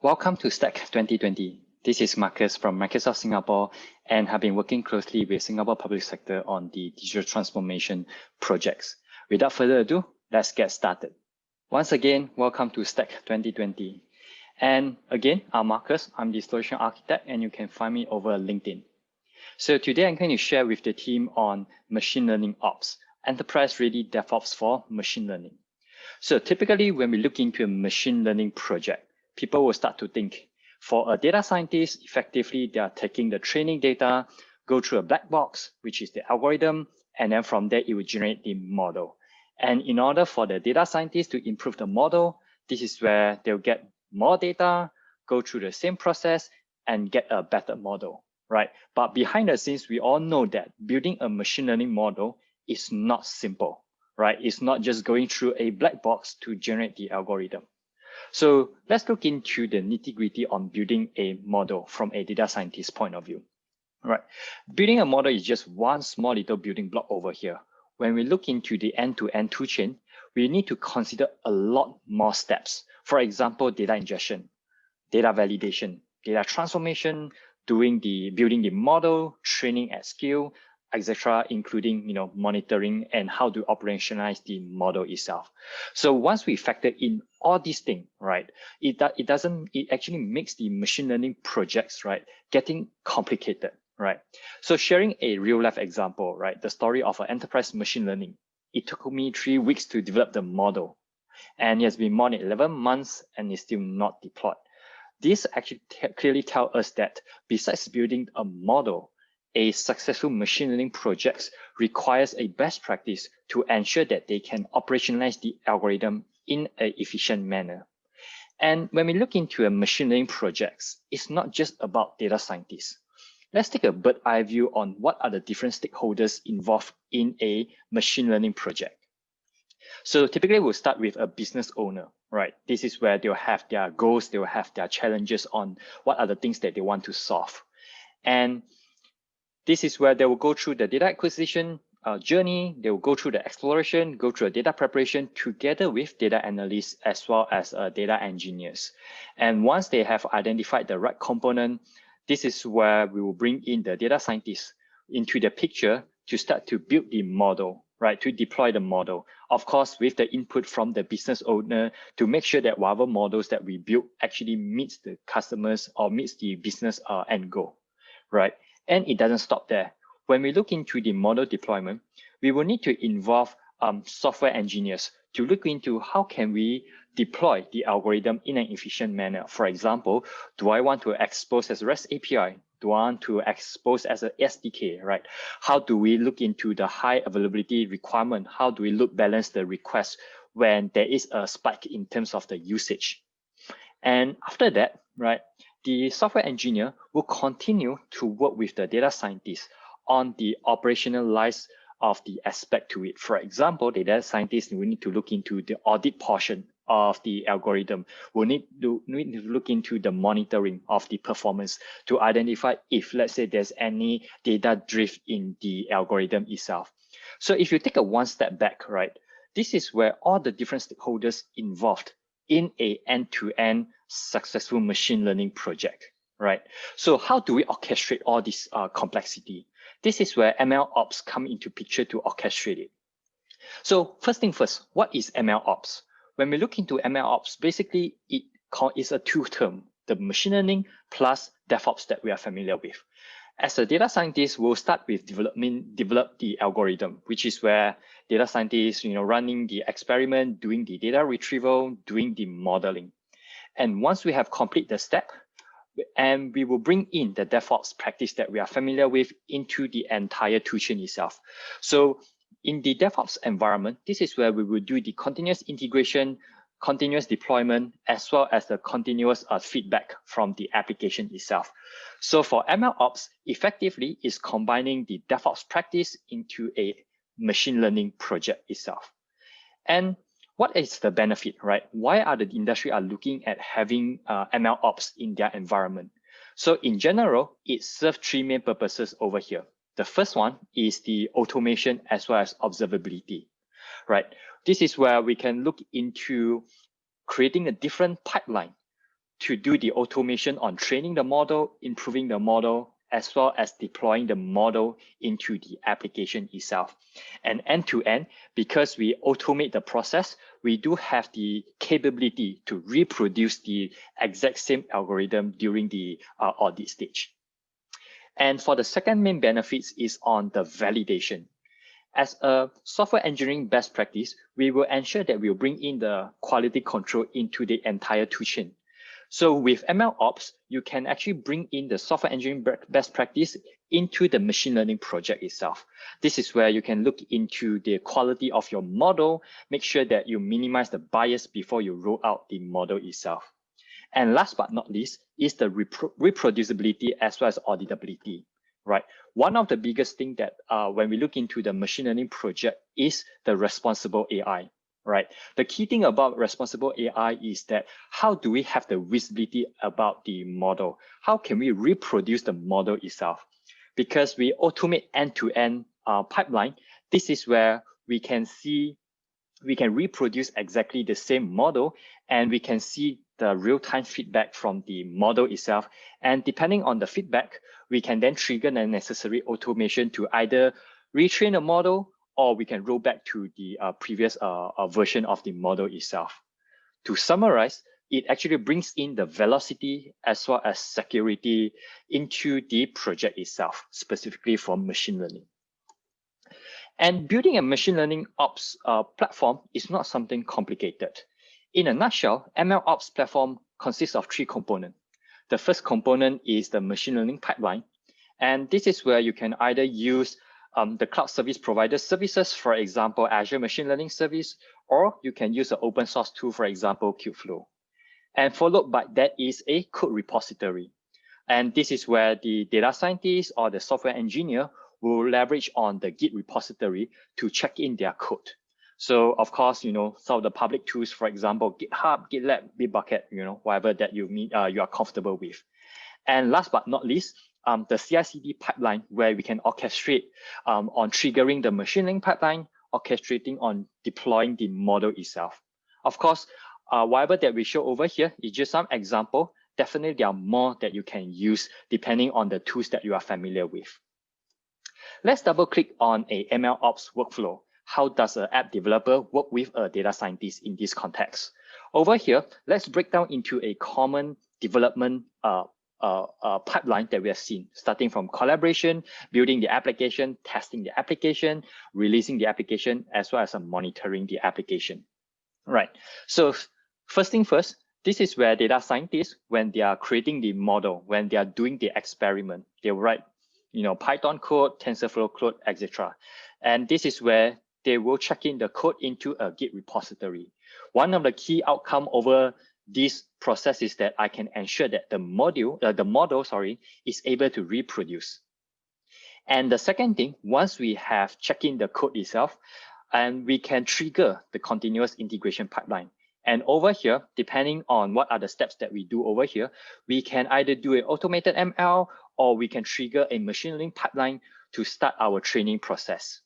Welcome to Stack 2020. This is Marcus from Microsoft Singapore and have been working closely with Singapore public sector on the digital transformation projects. Without further ado, let's get started. Once again, welcome to Stack 2020. And again, I'm Marcus, I'm the solution architect, and you can find me over LinkedIn. So today I'm going to share with the team on machine learning ops, enterprise-ready DevOps for machine learning. So typically when we look into a machine learning project, people will start to think, for a data scientist, effectively, they are taking the training data, go through a black box, which is the algorithm, and then from there, it will generate the model. And in order for the data scientist to improve the model, this is where they'll get more data, go through the same process, and get a better model, right? But behind the scenes, we all know that building a machine learning model is not simple, right? It's not just going through a black box to generate the algorithm. So let's look into the nitty-gritty on building a model from a data scientist point of view. All right, building a model is just one small little building block over here. When we look into the end-to-end tool chain, we need to consider a lot more steps. For example, data ingestion, data validation, data transformation, building the model, training at scale, etc., including monitoring and how to operationalize the model itself. So once we factor in all these things, right, it actually makes the machine learning projects, right, getting complicated, right? So sharing a real life example, right, the story of an enterprise machine learning. It took me 3 weeks to develop the model, and it has been more than 11 months and is still not deployed. This actually clearly tells us that besides building a model, a successful machine learning project requires a best practice to ensure that they can operationalize the algorithm in an efficient manner. And when we look into a machine learning projects, it's not just about data scientists. Let's take a bird's eye view on what are the different stakeholders involved in a machine learning project. So typically we'll start with a business owner, right? This is where they'll have their goals, they'll have their challenges on what are the things that they want to solve. And this is where they will go through the data acquisition journey. They will go through the exploration, go through a data preparation together with data analysts as well as data engineers. And once they have identified the right component, this is where we will bring in the data scientists into the picture to start to build the model, right, to deploy the model. Of course, with the input from the business owner to make sure that whatever models that we build actually meets the customers or meets the business end goal, right? And it doesn't stop there. When we look into the model deployment, we will need to involve software engineers to look into how can we deploy the algorithm in an efficient manner. For example, do I want to expose as a REST API? Do I want to expose as a SDK, right? How do we look into the high availability requirement? How do we load balance the request when there is a spike in terms of the usage? And after that, right, the software engineer will continue to work with the data scientist on the operationalize of the aspect to it. For example, the data scientist will need to look into the audit portion of the algorithm. We'll need to look into the monitoring of the performance to identify if, let's say, there's any data drift in the algorithm itself. So if you take a one step back, right, this is where all the different stakeholders involved in a end-to-end successful machine learning project, right? So how do we orchestrate all this complexity? This is where MLOps come into picture to orchestrate it. So first thing first, what is MLOps? When we look into MLOps, basically it is a two term, the machine learning plus DevOps that we are familiar with. As a data scientist, we'll start with develop the algorithm, which is where data scientists, running the experiment, doing the data retrieval, doing the modeling. And once we have complete the step, and we will bring in the DevOps practice that we are familiar with into the entire tool chain itself. So in the DevOps environment, this is where we will do the continuous integration, continuous deployment, as well as the continuous feedback from the application itself. So for MLOps, effectively is combining the DevOps practice into a machine learning project itself. And what is the benefit, right? Why are the industry looking at having MLOps in their environment? So in general, it serves three main purposes over here. The first one is the automation as well as observability, right? This is where we can look into creating a different pipeline to do the automation on training the model, improving the model, as well as deploying the model into the application itself. And end-to-end, because we automate the process, we do have the capability to reproduce the exact same algorithm during the audit stage. And for the second main benefits is on the validation. As a software engineering best practice, we will ensure that we'll bring in the quality control into the entire tool chain. So with MLOps, you can actually bring in the software engineering best practice into the machine learning project itself. This is where you can look into the quality of your model, make sure that you minimize the bias before you roll out the model itself. And last but not least is the reproducibility as well as auditability, right? One of the biggest things that when we look into the machine learning project is the responsible AI. Right. The key thing about responsible AI is that how do we have the visibility about the model? How can we reproduce the model itself? Because we automate end-to-end pipeline, this is where we can reproduce exactly the same model, and we can see the real-time feedback from the model itself. And depending on the feedback, we can then trigger the necessary automation to either retrain a model, or we can roll back to the previous version of the model itself. To summarize, it actually brings in the velocity as well as security into the project itself, specifically for machine learning. And building a machine learning ops platform is not something complicated. In a nutshell, MLOps platform consists of 3 components. The first component is the machine learning pipeline. And this is where you can either use the cloud service provider services, for example, Azure Machine Learning Service, or you can use an open source tool, for example, Kubeflow. And followed by that is a code repository. And this is where the data scientist or the software engineer will leverage on the Git repository to check in their code. So of course, some of the public tools, for example, GitHub, GitLab, Bitbucket, whatever that you are comfortable with. And last but not least, the CI/CD pipeline, where we can orchestrate on triggering the machine learning pipeline, orchestrating on deploying the model itself. Of course, whatever that we show over here is just some example. Definitely, there are more that you can use depending on the tools that you are familiar with. Let's double click on a MLOps workflow. How does an app developer work with a data scientist in this context? Over here, let's break down into a common development pipeline that we have seen, starting from collaboration, building the application, testing the application, releasing the application, as well as monitoring the application. Right. So first thing first, this is where data scientists, when they are creating the model, when they are doing the experiment, they will write, Python code, TensorFlow code, etc. And this is where they will check in the code into a Git repository. One of the key outcomes over this process is that I can ensure that the model is able to reproduce. And the second thing, once we have checked in the code itself, and we can trigger the continuous integration pipeline. And over here, depending on what are the steps that we do over here, we can either do an automated ML, or we can trigger a machine learning pipeline to start our training process.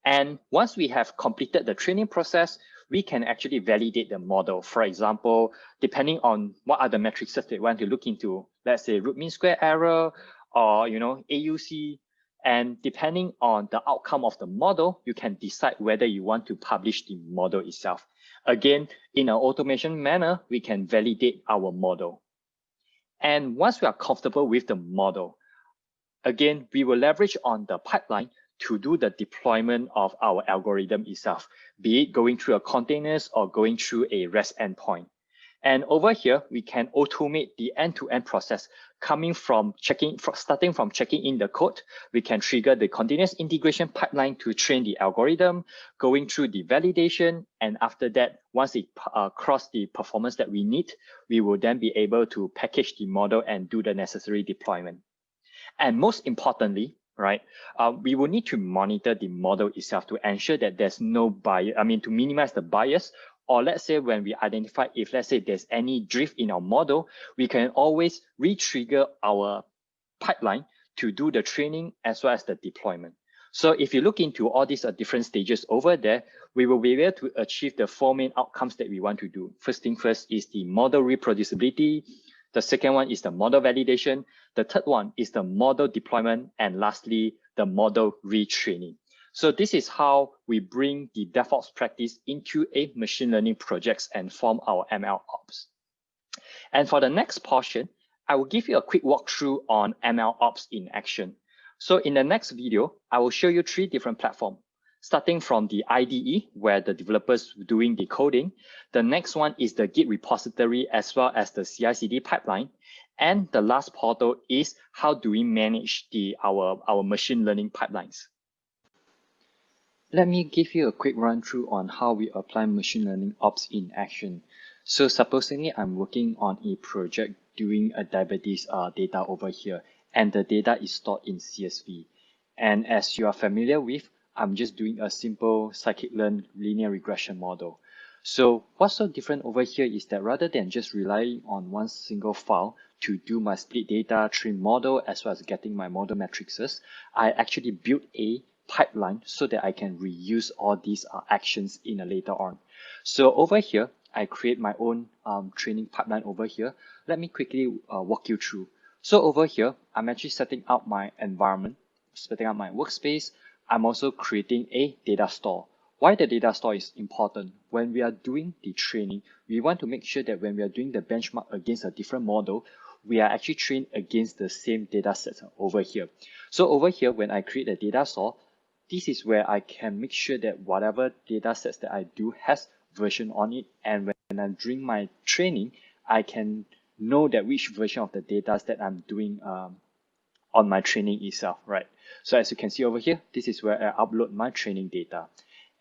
And once we have completed the training process, we can actually validate the model. For example, depending on what are the metrics that we want to look into, let's say root mean square error, or AUC, and depending on the outcome of the model, you can decide whether you want to publish the model itself. Again, in an automation manner, we can validate our model. And once we are comfortable with the model, again, we will leverage on the pipeline to do the deployment of our algorithm itself, be it going through a containers or going through a REST endpoint. And over here, we can automate the end-to-end process starting from checking in the code. We can trigger the continuous integration pipeline to train the algorithm, going through the validation. And after that, once it crosses the performance that we need, we will then be able to package the model and do the necessary deployment. And most importantly, right, we will need to monitor the model itself to ensure that there's no bias, to minimize the bias. Or let's say when we identify if, let's say, there's any drift in our model, we can always re-trigger our pipeline to do the training as well as the deployment. So if you look into all these different stages over there, we will be able to achieve the 4 main outcomes that we want to do. First thing first is the model reproducibility. The second one is the model validation. The third one is the model deployment. And lastly, the model retraining. So this is how we bring the DevOps practice into a machine learning projects and form our MLOps. And for the next portion, I will give you a quick walkthrough on MLOps in action. So in the next video, I will show you 3 different platforms, starting from the IDE, where the developers doing the coding. The next one is the Git repository, as well as the CI/CD pipeline. And the last portal is how do we manage our machine learning pipelines. Let me give you a quick run through on how we apply machine learning ops in action. So supposedly I'm working on a project doing a diabetes data over here, and the data is stored in CSV. And as you are familiar with, I'm just doing a simple scikit-learn linear regression model. So what's so different over here is that rather than just relying on one single file to do my split data train model as well as getting my model matrices, I actually built a pipeline so that I can reuse all these actions in a later on. So over here, I create my own training pipeline over here. Let me quickly walk you through. So over here, I'm actually setting up my environment, setting up my workspace. I'm also creating a data store. Why the data store is important? When we are doing the training, we want to make sure that when we are doing the benchmark against a different model, we are actually trained against the same data sets over here. So over here, when I create a data store, this is where I can make sure that whatever data sets that I do has version on it. And when I'm doing my training, I can know that which version of the data that I'm doing on my training itself, right? So as you can see over here, this is where I upload my training data.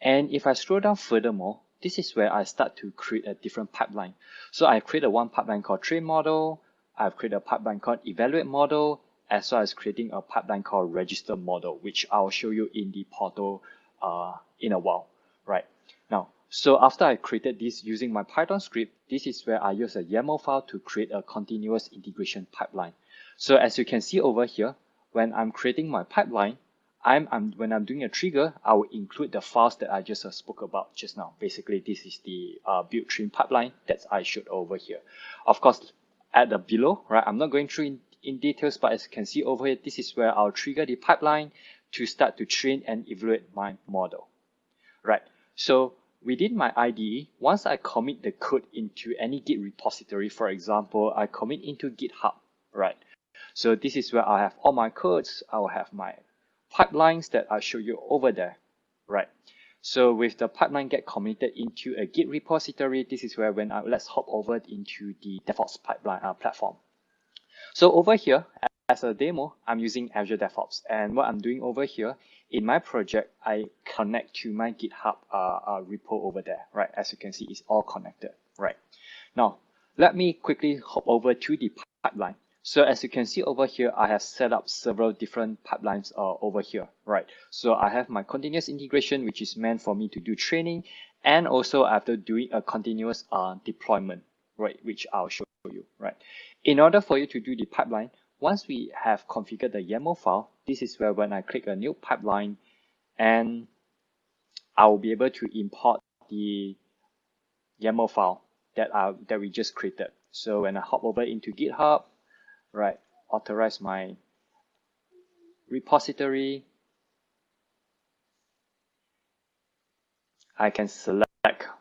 And if I scroll down furthermore, this is where I start to create a different pipeline. So I've created one pipeline called train model. I've created a pipeline called evaluate model, as well as creating a pipeline called register model, which I'll show you in the portal in a while, right? Now, so after I created this using my Python script, this is where I use a YAML file to create a continuous integration pipeline. So as you can see over here, when I'm creating my pipeline, when I'm doing a trigger, I will include the files that I just spoke about just now. Basically, this is the build train pipeline that I showed over here. Of course, at the below, right? I'm not going through in details, but as you can see over here, this is where I'll trigger the pipeline to start to train and evaluate my model, right? So within my IDE, once I commit the code into any Git repository, for example, I commit into GitHub, right? So this is where I have all my codes. I will have my pipelines that I show you over there, right? So with the pipeline get committed into a Git repository, this is where let's hop over into the DevOps pipeline platform. So over here, as a demo, I'm using Azure DevOps. And what I'm doing over here, in my project, I connect to my GitHub repo over there, right? As you can see, it's all connected, right? Now, let me quickly hop over to the pipeline. So as you can see over here, I have set up several different pipelines over here, right? So I have my continuous integration, which is meant for me to do training. And also after doing a continuous deployment, right? Which I'll show you, right? In order for you to do the pipeline, once we have configured the YAML file, this is where when I click a new pipeline, and I will be able to import the YAML file that we just created. So when I hop over into GitHub, right, authorize my repository, I can select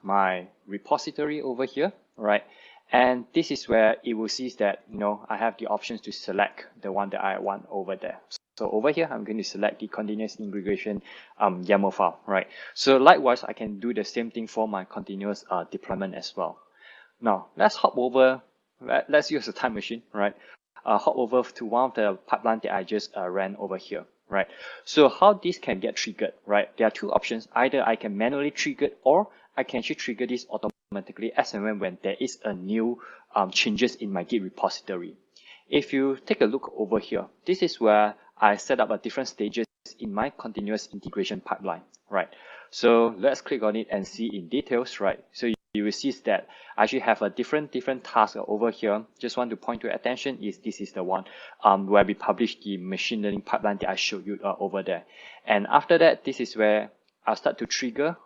my repository over here, right? And this is where it will see that, I have the options to select the one that I want over there. So over here, I'm going to select the continuous integration YAML file, right? So likewise, I can do the same thing for my continuous deployment as well. Now, let's hop over, let's use a time machine, right? Hop over to one of the pipeline that I just ran over here, right? So how this can get triggered, right? There are two options. Either I can manually trigger it, or I can actually trigger this automatically as and when there is a new changes in my Git repository. If you take a look over here, this is where I set up a different stages in my continuous integration pipeline, right? So let's click on it and see in details, right? So you will see that I actually have a different task over here. Just want to point to your attention is this is the one where we publish the machine learning pipeline that I showed you over there. And after that, this is where I'll start to trigger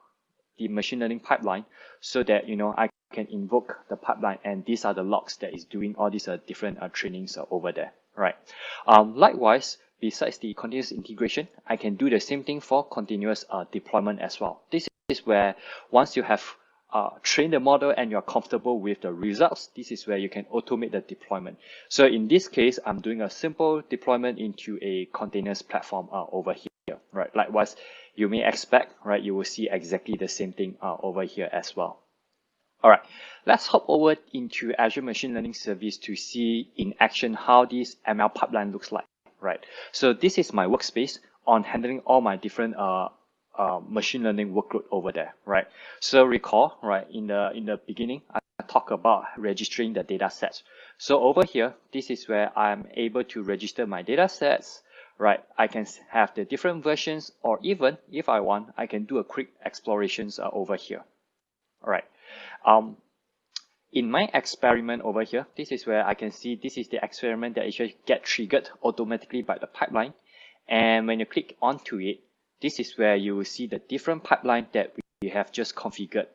the machine learning pipeline so that I can invoke the pipeline, and these are the logs that is doing all these different trainings over there, right? Likewise, besides the continuous integration, I can do the same thing for continuous deployment as well. This is where once you have trained the model and you're comfortable with the results, this is where you can automate the deployment. So in this case, I'm doing a simple deployment into a containers platform over here, right? Likewise, you may expect, right, you will see exactly the same thing over here as well. All right, let's hop over into Azure Machine Learning Service to see in action how this ML pipeline looks like, right? So this is my workspace on handling all my different machine learning workload over there, right? So recall, right, in the beginning, I talked about registering the data sets. So over here, this is where I'm able to register my data sets, right? I can have the different versions, or even if I want, I can do a quick explorations over here. All right. In my experiment over here, this is where I can see this is the experiment that actually get triggered automatically by the pipeline. And when you click onto it, this is where you will see the different pipeline that we have just configured,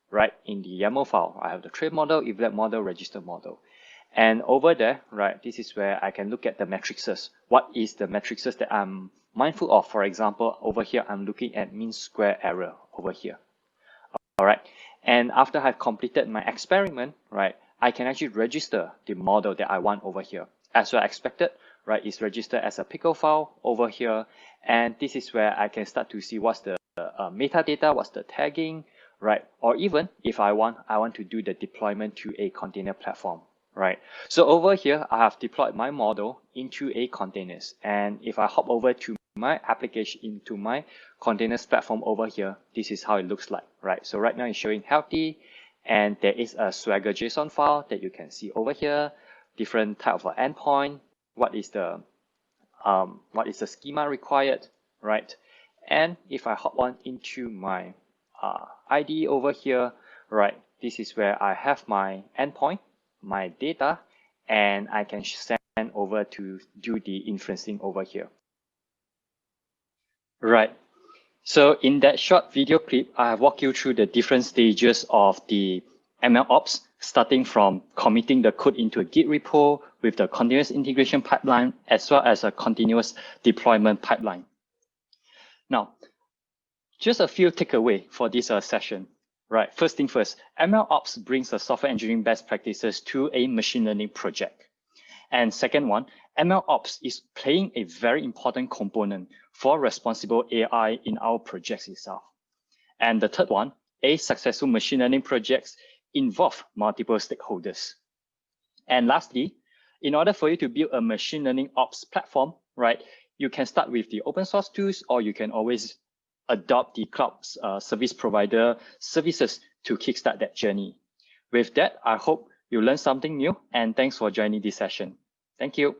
right? In the YAML file, I have the train model, evaluate model, register model. And over there, right, this is where I can look at the matrices. What is the matrices that I'm mindful of? For example, over here, I'm looking at mean square error over here. All right. And after I've completed my experiment, right, I can actually register the model that I want over here. As I expected, right, it's registered as a pickle file over here. And this is where I can start to see what's the metadata, what's the tagging, right? Or even if I want to do the deployment to a container platform, right? So over here, I have deployed my model into a containers. And if I hop over to my application into my containers platform over here, this is how it looks like, right? So right now it's showing healthy, and there is a Swagger JSON file that you can see over here, different type of endpoint, what is the schema required, right? And if I hop on into my IDE over here, right, this is where I have my endpoint, my data, and I can send over to do the inferencing over here. Right. So in that short video clip, I have walked you through the different stages of the MLOps, starting from committing the code into a Git repo with the continuous integration pipeline, as well as a continuous deployment pipeline. Now, just a few takeaways for this session. Right. First thing first, MLOps brings the software engineering best practices to a machine learning project. And second one, MLOps is playing a very important component for responsible AI in our projects itself. And the third one, a successful machine learning projects involve multiple stakeholders. And lastly, in order for you to build a machine learning ops platform, right, you can start with the open source tools, or you can always adopt the cloud service provider services to kickstart that journey. With that, I hope you learned something new, and thanks for joining this session. Thank you.